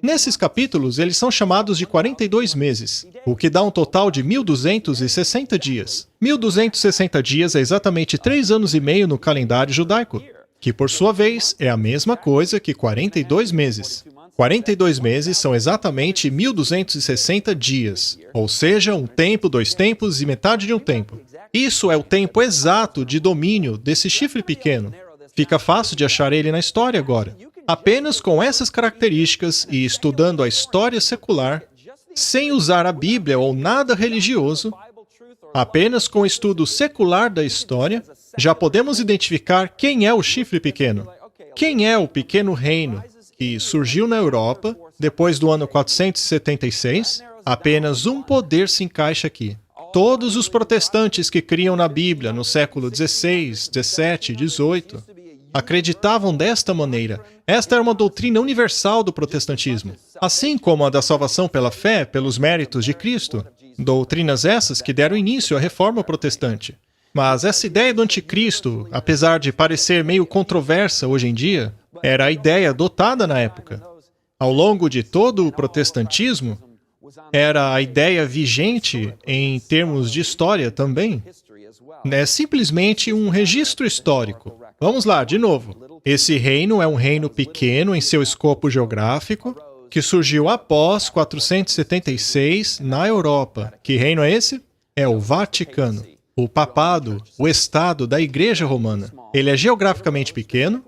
Nesses capítulos, eles são chamados de 42 meses, o que dá um total de 1.260 dias. 1.260 dias é exatamente 3 anos e meio no calendário judaico, que, por sua vez, é a mesma coisa que 42 meses. 42 meses são exatamente 1.260 dias, ou seja, um tempo, 2 tempos e metade de um tempo. Isso é o tempo exato de domínio desse chifre pequeno. Fica fácil de achar ele na história agora. Apenas com essas características e estudando a história secular, sem usar a Bíblia ou nada religioso, apenas com o estudo secular da história, já podemos identificar quem é o chifre pequeno. Quem é o pequeno reino que surgiu na Europa depois do ano 476? Apenas um poder se encaixa aqui. Todos os protestantes que criam na Bíblia no século XVI, XVII e XVIII acreditavam desta maneira. Esta era uma doutrina universal do protestantismo, assim como a da salvação pela fé, pelos méritos de Cristo. Doutrinas essas que deram início à reforma protestante. Mas essa ideia do anticristo, apesar de parecer meio controversa hoje em dia, era a ideia adotada na época. Ao longo de todo o protestantismo, era a ideia vigente em termos de história também. É simplesmente um registro histórico. Vamos lá, de novo. Esse reino é um reino pequeno em seu escopo geográfico, que surgiu após 476 na Europa. Que reino é esse? É o Vaticano. O papado, o estado da Igreja Romana. Ele é geograficamente pequeno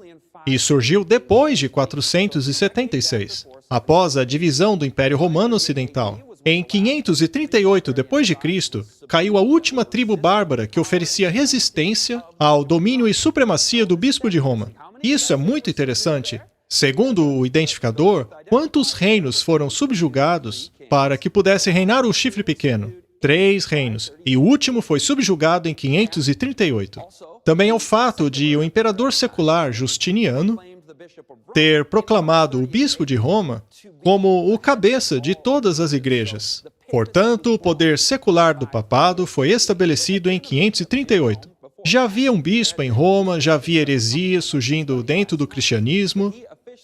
e surgiu depois de 476, após a divisão do Império Romano Ocidental. Em 538 d.C., caiu a última tribo bárbara que oferecia resistência ao domínio e supremacia do bispo de Roma. Isso é muito interessante. Segundo o identificador, quantos reinos foram subjugados para que pudesse reinar o chifre pequeno? 3 reinos, e o último foi subjugado em 538. Também é o fato de o imperador secular Justiniano ter proclamado o bispo de Roma como o cabeça de todas as igrejas. Portanto, o poder secular do papado foi estabelecido em 538. Já havia um bispo em Roma, já havia heresia surgindo dentro do cristianismo,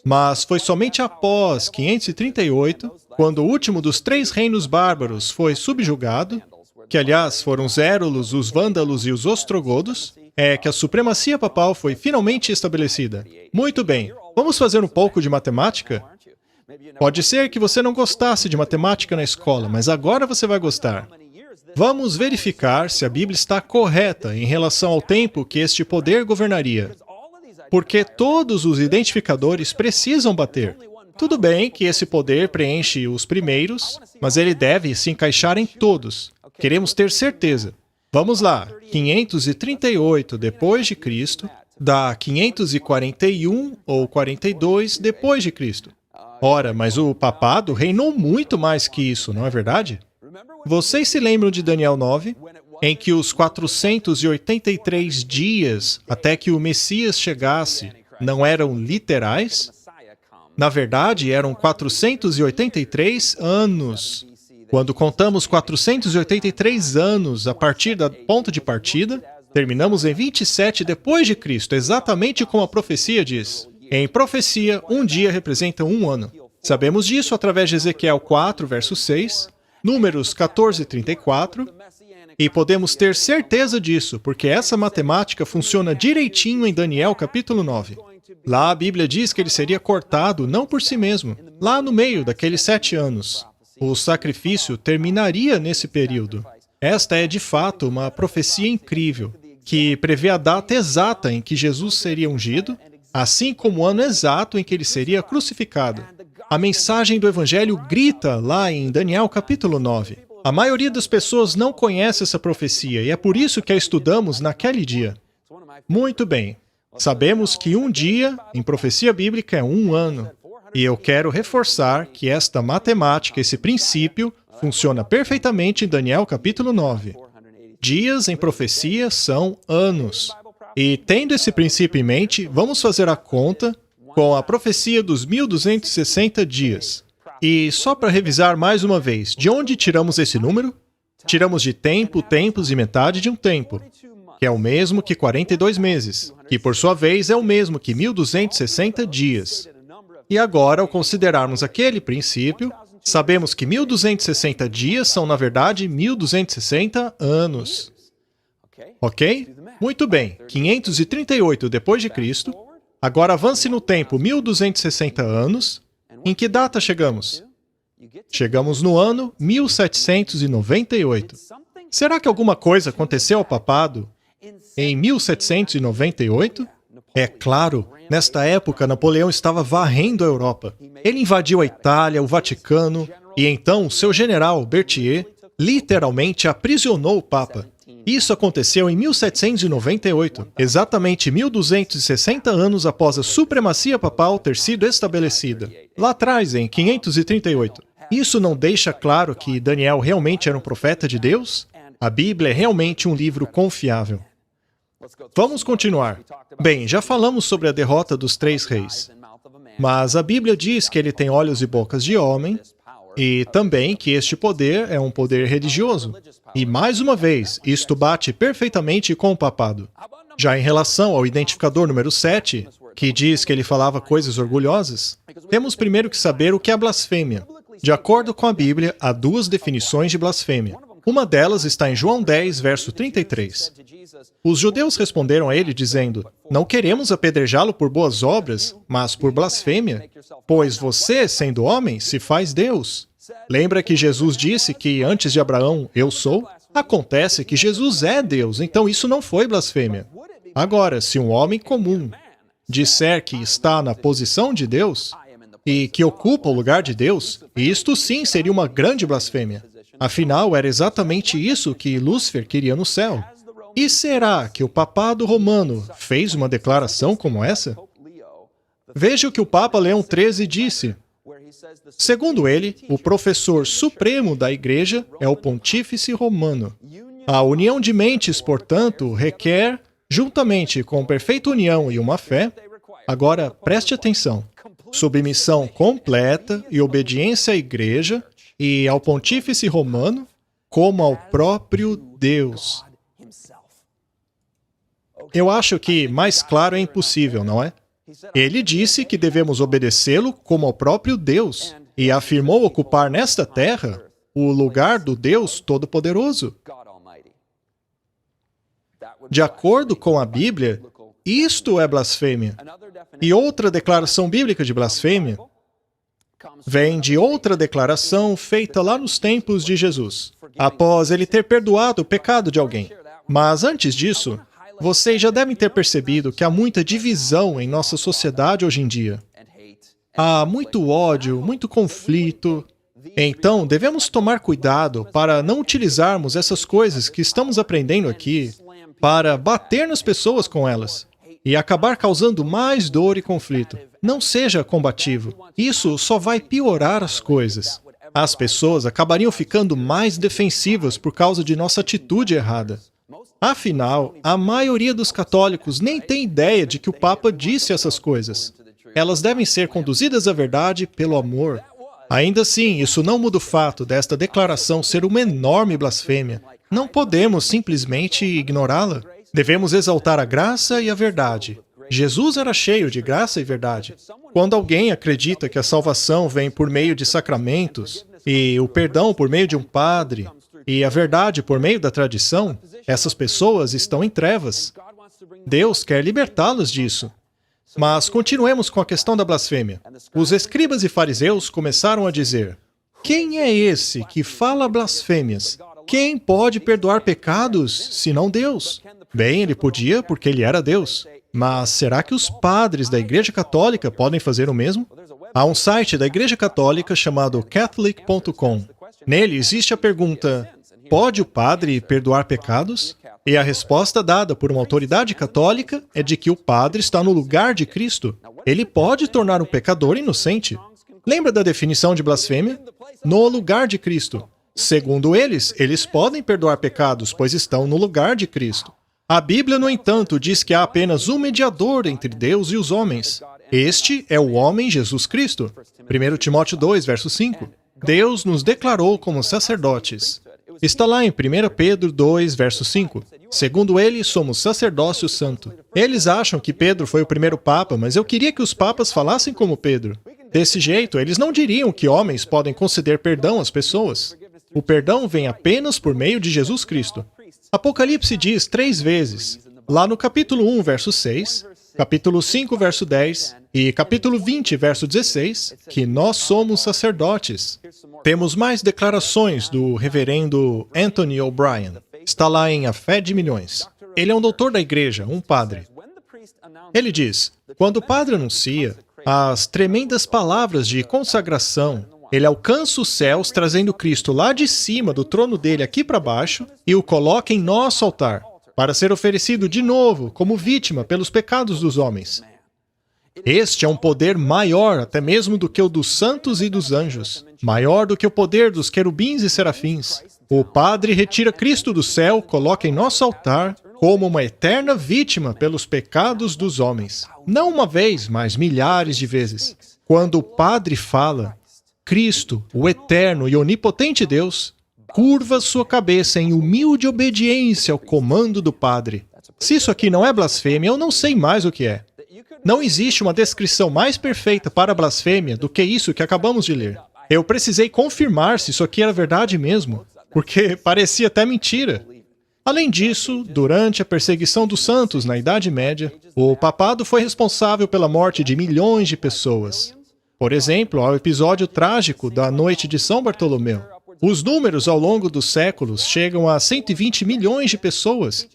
mas foi somente após 538, quando o último dos 3 reinos bárbaros foi subjugado, que aliás foram os érulos, os vândalos e os ostrogodos, é que a supremacia papal foi finalmente estabelecida. Muito bem, vamos fazer um pouco de matemática? Pode ser que você não gostasse de matemática na escola, mas agora você vai gostar. Vamos verificar se a Bíblia está correta em relação ao tempo que este poder governaria. Porque todos os identificadores precisam bater. Tudo bem que esse poder preenche os primeiros, mas ele deve se encaixar em todos. Queremos ter certeza. Vamos lá, 538 d.C. dá 541 ou 42 d.C. Ora, mas o papado reinou muito mais que isso, não é verdade? Vocês se lembram de Daniel 9? em que os 483 dias até que o Messias chegasse não eram literais? Na verdade, eram 483 anos. Quando contamos 483 anos a partir da ponto de partida, terminamos em 27 depois de Cristo, exatamente como a profecia diz. Em profecia, um dia representa um ano. Sabemos disso através de Ezequiel 4, verso 6, Números 14, 34, e podemos ter certeza disso, porque essa matemática funciona direitinho em Daniel capítulo 9. Lá a Bíblia diz que ele seria cortado não por si mesmo, lá no meio daqueles 7 anos. O sacrifício terminaria nesse período. Esta é, de fato, uma profecia incrível, que prevê a data exata em que Jesus seria ungido, assim como o ano exato em que ele seria crucificado. A mensagem do Evangelho grita lá em Daniel capítulo 9. A maioria das pessoas não conhece essa profecia e é por isso que a estudamos naquele dia. Muito bem. Sabemos que um dia, em profecia bíblica, é um ano. E eu quero reforçar que esta matemática, esse princípio, funciona perfeitamente em Daniel capítulo 9. Dias em profecia são anos. E tendo esse princípio em mente, vamos fazer a conta com a profecia dos 1260 dias. E só para revisar mais uma vez, de onde tiramos esse número? Tiramos de tempo, tempos e metade de um tempo, que é o mesmo que 42 meses, que por sua vez é o mesmo que 1260 dias. E agora, ao considerarmos aquele princípio, sabemos que 1260 dias são, na verdade, 1260 anos. Ok? Muito bem. 538 depois de Cristo. Agora avance no tempo 1260 anos. Em que data chegamos? Chegamos no ano 1798. Será que alguma coisa aconteceu ao papado em 1798? É claro, nesta época Napoleão estava varrendo a Europa. Ele invadiu a Itália, o Vaticano, e então seu general, Berthier, literalmente aprisionou o Papa. Isso aconteceu em 1798, exatamente 1260 anos após a supremacia papal ter sido estabelecida. Lá atrás, em 538. Isso não deixa claro que Daniel realmente era um profeta de Deus? A Bíblia é realmente um livro confiável. Vamos continuar. Bem, já falamos sobre a derrota dos 3 reis. Mas a Bíblia diz que ele tem olhos e bocas de homem, e também que este poder é um poder religioso. E, mais uma vez, isto bate perfeitamente com o papado. Já em relação ao identificador número 7, que diz que ele falava coisas orgulhosas, temos primeiro que saber o que é blasfêmia. De acordo com a Bíblia, há 2 definições de blasfêmia. Uma delas está em João 10, verso 33. Os judeus responderam a ele dizendo: "Não queremos apedrejá-lo por boas obras, mas por blasfêmia, pois você, sendo homem, se faz Deus." Lembra que Jesus disse que antes de Abraão, eu sou? Acontece que Jesus é Deus, então isso não foi blasfêmia. Agora, se um homem comum disser que está na posição de Deus e que ocupa o lugar de Deus, isto sim seria uma grande blasfêmia. Afinal, era exatamente isso que Lúcifer queria no céu. E será que o papado romano fez uma declaração como essa? Veja o que o Papa Leão XIII disse. Segundo ele, o professor supremo da Igreja é o Pontífice Romano. A união de mentes, portanto, requer, juntamente com perfeita união e uma fé, agora preste atenção, submissão completa e obediência à Igreja e ao Pontífice Romano como ao próprio Deus. Eu acho que mais claro é impossível, não é? Ele disse que devemos obedecê-lo como ao próprio Deus e afirmou ocupar nesta terra o lugar do Deus Todo-Poderoso. De acordo com a Bíblia, isto é blasfêmia. E outra declaração bíblica de blasfêmia vem de outra declaração feita lá nos tempos de Jesus, após ele ter perdoado o pecado de alguém. Mas antes disso, vocês já devem ter percebido que há muita divisão em nossa sociedade hoje em dia. Há muito ódio, muito conflito. Então, devemos tomar cuidado para não utilizarmos essas coisas que estamos aprendendo aqui para bater nas pessoas com elas e acabar causando mais dor e conflito. Não seja combativo. Isso só vai piorar as coisas. As pessoas acabariam ficando mais defensivas por causa de nossa atitude errada. Afinal, a maioria dos católicos nem tem ideia de que o Papa disse essas coisas. Elas devem ser conduzidas à verdade pelo amor. Ainda assim, isso não muda o fato desta declaração ser uma enorme blasfêmia. Não podemos simplesmente ignorá-la. Devemos exaltar a graça e a verdade. Jesus era cheio de graça e verdade. Quando alguém acredita que a salvação vem por meio de sacramentos, e o perdão por meio de um padre, e a verdade por meio da tradição, essas pessoas estão em trevas. Deus quer libertá-las disso. Mas continuemos com a questão da blasfêmia. Os escribas e fariseus começaram a dizer: quem é esse que fala blasfêmias? Quem pode perdoar pecados, senão Deus? Bem, ele podia porque ele era Deus. Mas será que os padres da Igreja Católica podem fazer o mesmo? Há um site da Igreja Católica chamado Catholic.com. Nele existe a pergunta: pode o padre perdoar pecados? E a resposta dada por uma autoridade católica é de que o padre está no lugar de Cristo. Ele pode tornar um pecador inocente. Lembra da definição de blasfêmia? No lugar de Cristo. Segundo eles podem perdoar pecados, pois estão no lugar de Cristo. A Bíblia, no entanto, diz que há apenas um mediador entre Deus e os homens. Este é o homem Jesus Cristo. 1 Timóteo 2, verso 5. Deus nos declarou como sacerdotes. Está lá em 1 Pedro 2, verso 5. Segundo ele, somos sacerdócio santo. Eles acham que Pedro foi o primeiro papa, mas eu queria que os papas falassem como Pedro. Desse jeito, eles não diriam que homens podem conceder perdão às pessoas. O perdão vem apenas por meio de Jesus Cristo. Apocalipse diz 3 vezes, lá no capítulo 1, verso 6, capítulo 5, verso 10 e capítulo 20, verso 16, que nós somos sacerdotes. Temos mais declarações do reverendo Anthony O'Brien. Está lá em A Fé de Milhões. Ele é um doutor da igreja, um padre. Ele diz: quando o padre anuncia as tremendas palavras de consagração, ele alcança os céus trazendo Cristo lá de cima do trono dele aqui para baixo e o coloca em nosso altar, para ser oferecido de novo como vítima pelos pecados dos homens. Este é um poder maior até mesmo do que o dos santos e dos anjos, maior do que o poder dos querubins e serafins. O Padre retira Cristo do céu, coloca em nosso altar como uma eterna vítima pelos pecados dos homens. Não uma vez, mas milhares de vezes. Quando o Padre fala, Cristo, o eterno e onipotente Deus, curva sua cabeça em humilde obediência ao comando do Padre. Se isso aqui não é blasfêmia, eu não sei mais o que é. Não existe uma descrição mais perfeita para a blasfêmia do que isso que acabamos de ler. Eu precisei confirmar se isso aqui era verdade mesmo, porque parecia até mentira. Além disso, durante a perseguição dos santos na Idade Média, o papado foi responsável pela morte de milhões de pessoas. Por exemplo, ao episódio trágico da Noite de São Bartolomeu. Os números ao longo dos séculos chegam a 120 milhões de pessoas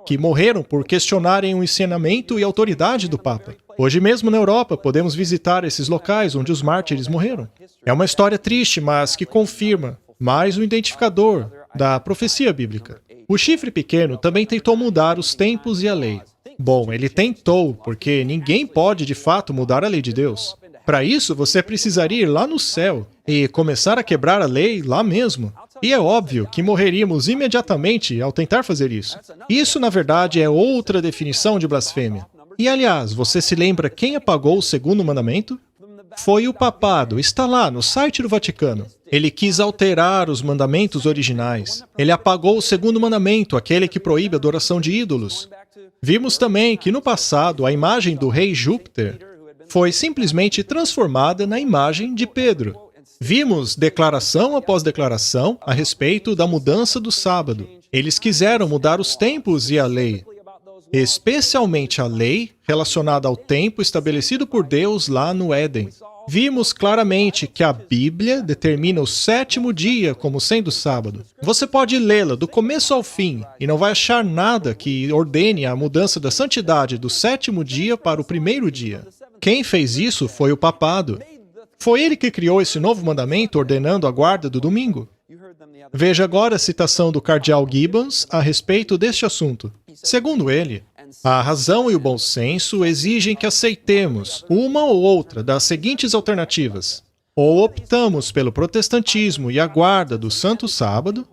que morreram por questionarem o ensinamento e autoridade do Papa. Hoje mesmo na Europa podemos visitar esses locais onde os mártires morreram. É uma história triste, mas que confirma mais um identificador da profecia bíblica. O chifre pequeno também tentou mudar os tempos e a lei. Bom, ele tentou, porque ninguém pode de fato mudar a lei de Deus. Para isso, você precisaria ir lá no céu e começar a quebrar a lei lá mesmo. E é óbvio que morreríamos imediatamente ao tentar fazer isso. Isso, na verdade, é outra definição de blasfêmia. E, aliás, você se lembra quem apagou o segundo mandamento? Foi o papado, está lá no site do Vaticano. Ele quis alterar os mandamentos originais. Ele apagou o segundo mandamento, aquele que proíbe a adoração de ídolos. Vimos também que no passado a imagem do rei Júpiter foi simplesmente transformada na imagem de Pedro. Vimos declaração após declaração a respeito da mudança do sábado. Eles quiseram mudar os tempos e a lei, especialmente a lei relacionada ao tempo estabelecido por Deus lá no Éden. Vimos claramente que a Bíblia determina o 7º dia como sendo sábado. Você pode lê-la do começo ao fim e não vai achar nada que ordene a mudança da santidade do 7º dia para o 1º dia. Quem fez isso foi o papado. Foi ele que criou esse novo mandamento ordenando a guarda do domingo. Veja agora a citação do cardeal Gibbons a respeito deste assunto. Segundo ele, a razão e o bom senso exigem que aceitemos uma ou outra das seguintes alternativas. Ou optamos pelo protestantismo e a guarda do Santo Sábado,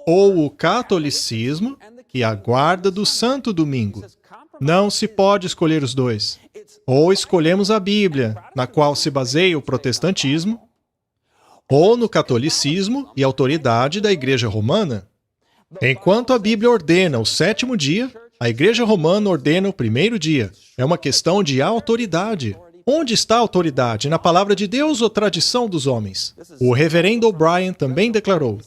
ou o catolicismo e a guarda do Santo Domingo. Não se pode escolher os dois. Ou escolhemos a Bíblia, na qual se baseia o protestantismo, ou no catolicismo e autoridade da Igreja Romana. Enquanto a Bíblia ordena o 7º dia, a Igreja Romana ordena o 1º dia. É uma questão de autoridade. Onde está a autoridade? Na palavra de Deus ou tradição dos homens? O reverendo O'Brien também declarou: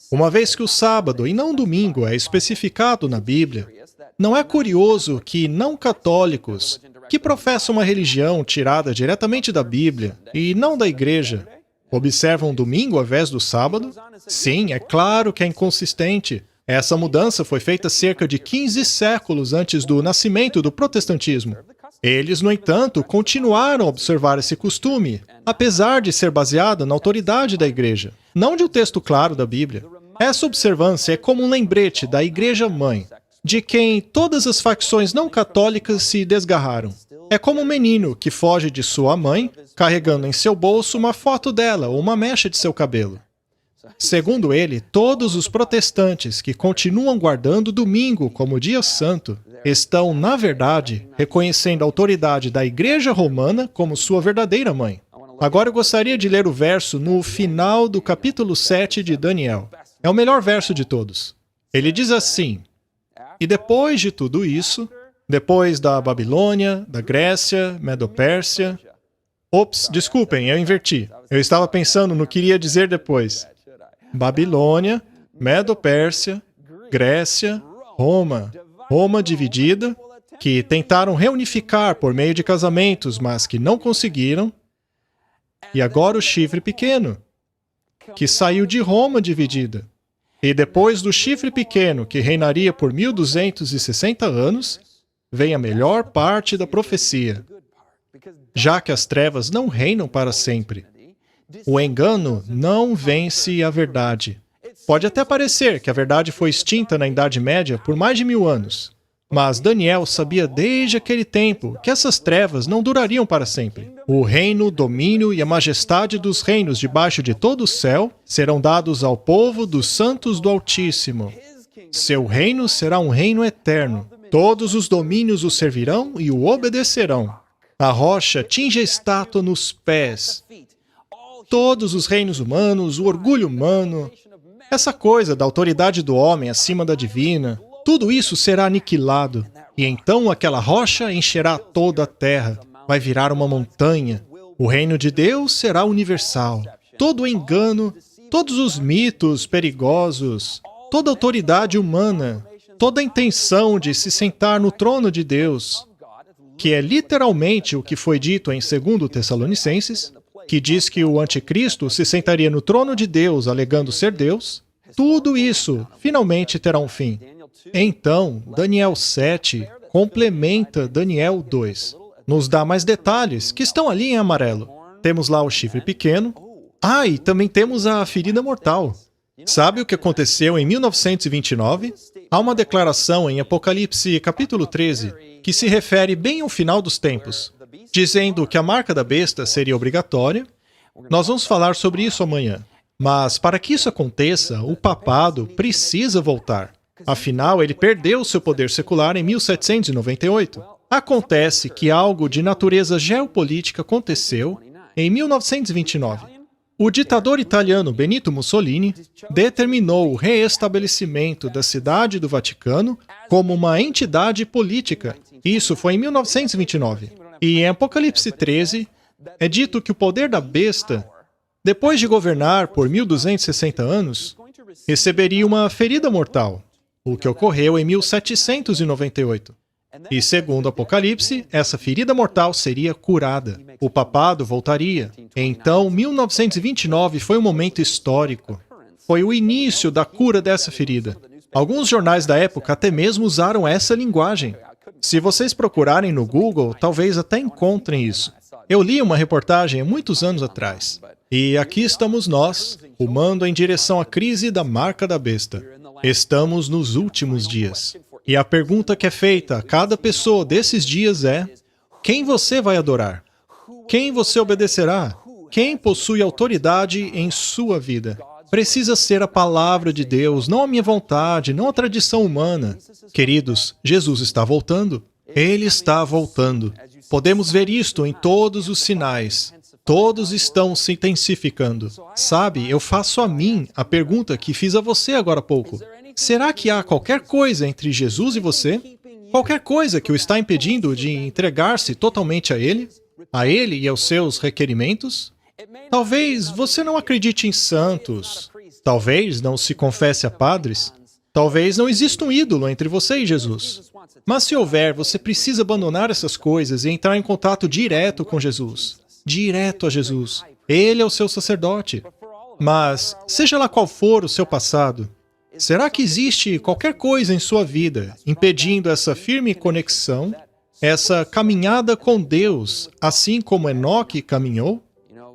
uma vez que o sábado e não domingo é especificado na Bíblia, não é curioso que não católicos, que professam uma religião tirada diretamente da Bíblia e não da igreja, observam domingo ao invés do sábado? Sim, é claro que é inconsistente. Essa mudança foi feita cerca de 15 séculos antes do nascimento do protestantismo. Eles, no entanto, continuaram a observar esse costume, apesar de ser baseado na autoridade da igreja, não de um texto claro da Bíblia. Essa observância é como um lembrete da Igreja-mãe, de quem todas as facções não católicas se desgarraram. É como um menino que foge de sua mãe, carregando em seu bolso uma foto dela ou uma mecha de seu cabelo. Segundo ele, todos os protestantes que continuam guardando domingo como dia santo estão, na verdade, reconhecendo a autoridade da Igreja Romana como sua verdadeira mãe. Agora eu gostaria de ler o verso no final do capítulo 7 de Daniel. É o melhor verso de todos. Ele diz assim: e depois de tudo isso, depois da Babilônia, da Grécia, Medo-Pérsia... Ops, desculpem, eu inverti. Eu estava pensando no que iria dizer depois. Babilônia, Medo-Pérsia, Grécia, Roma. Roma dividida, que tentaram reunificar por meio de casamentos, mas que não conseguiram. E agora o chifre pequeno, que saiu de Roma dividida. E depois do chifre pequeno, que reinaria por 1260 anos, vem a melhor parte da profecia. Já que as trevas não reinam para sempre, o engano não vence a verdade. Pode até parecer que a verdade foi extinta na Idade Média por mais de 1000 anos. Mas Daniel sabia desde aquele tempo que essas trevas não durariam para sempre. O reino, o domínio e a majestade dos reinos debaixo de todo o céu serão dados ao povo dos santos do Altíssimo. Seu reino será um reino eterno. Todos os domínios o servirão e o obedecerão. A rocha tinge a estátua nos pés. Todos os reinos humanos, o orgulho humano, essa coisa da autoridade do homem acima da divina, tudo isso será aniquilado. E então aquela rocha encherá toda a terra. Vai virar uma montanha. O reino de Deus será universal. Todo o engano, todos os mitos perigosos, toda a autoridade humana, toda a intenção de se sentar no trono de Deus, que é literalmente o que foi dito em 2 Tessalonicenses, que diz que o anticristo se sentaria no trono de Deus alegando ser Deus, tudo isso finalmente terá um fim. Então, Daniel 7 complementa Daniel 2. Nos dá mais detalhes, que estão ali em amarelo. Temos lá o chifre pequeno. E também temos a ferida mortal. Sabe o que aconteceu em 1929? Há uma declaração em Apocalipse capítulo 13, que se refere bem ao final dos tempos, dizendo que a marca da besta seria obrigatória. Nós vamos falar sobre isso amanhã. Mas, para que isso aconteça, o papado precisa voltar. Afinal, ele perdeu seu poder secular em 1798. Acontece que algo de natureza geopolítica aconteceu em 1929. O ditador italiano Benito Mussolini determinou o reestabelecimento da Cidade do Vaticano como uma entidade política. Isso foi em 1929. E em Apocalipse 13, é dito que o poder da besta, depois de governar por 1260 anos, receberia uma ferida mortal, o que ocorreu em 1798. E segundo Apocalipse, essa ferida mortal seria curada. O papado voltaria. Então, 1929 foi um momento histórico. Foi o início da cura dessa ferida. Alguns jornais da época até mesmo usaram essa linguagem. Se vocês procurarem no Google, talvez até encontrem isso. Eu li uma reportagem há muitos anos atrás. E aqui estamos nós, rumando em direção à crise da marca da besta. Estamos nos últimos dias. E a pergunta que é feita a cada pessoa desses dias é: quem você vai adorar? Quem você obedecerá? Quem possui autoridade em sua vida? Precisa ser a palavra de Deus, não a minha vontade, não a tradição humana. Queridos, Jesus está voltando. Ele está voltando. Podemos ver isto em todos os sinais. Todos estão se intensificando. Sabe, eu faço a mim a pergunta que fiz a você agora há pouco. Será que há qualquer coisa entre Jesus e você? Qualquer coisa que o está impedindo de entregar-se totalmente a Ele e aos seus requerimentos? Talvez você não acredite em santos. Talvez não se confesse a padres. Talvez não exista um ídolo entre você e Jesus. Mas se houver, você precisa abandonar essas coisas e entrar em contato direto com Jesus. Direto a Jesus. Ele é o seu sacerdote. Mas, seja lá qual for o seu passado, será que existe qualquer coisa em sua vida impedindo essa firme conexão, essa caminhada com Deus, assim como Enoque caminhou?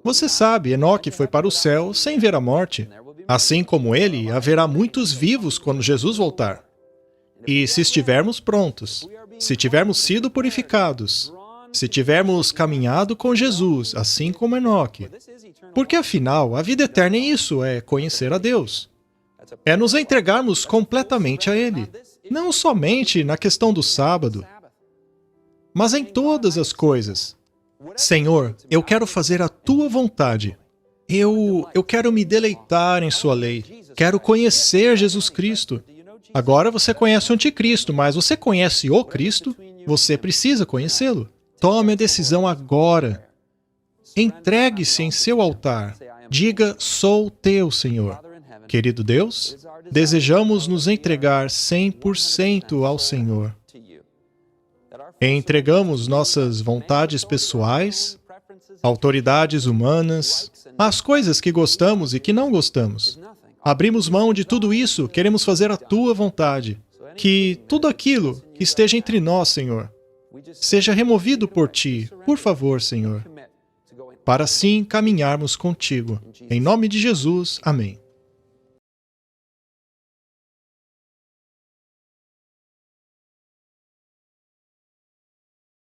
Você sabe, Enoque foi para o céu sem ver a morte. Assim como ele, haverá muitos vivos quando Jesus voltar. E se estivermos prontos, se tivermos sido purificados, se tivermos caminhado com Jesus, assim como Enoque, porque afinal, a vida eterna é isso, é conhecer a Deus. É nos entregarmos completamente a Ele, não somente na questão do sábado, mas em todas as coisas. Senhor, eu quero fazer a Tua vontade. Eu quero me deleitar em Sua lei. Quero conhecer Jesus Cristo. Agora você conhece o Anticristo, mas você conhece o Cristo? Você precisa conhecê-lo. Tome a decisão agora. Entregue-se em seu altar. Diga, sou teu, Senhor. Querido Deus, desejamos nos entregar 100% ao Senhor. Entregamos nossas vontades pessoais, autoridades humanas, as coisas que gostamos e que não gostamos. Abrimos mão de tudo isso, queremos fazer a Tua vontade. Que tudo aquilo que esteja entre nós, Senhor, seja removido por Ti, por favor, Senhor, para assim caminharmos contigo. Em nome de Jesus, amém.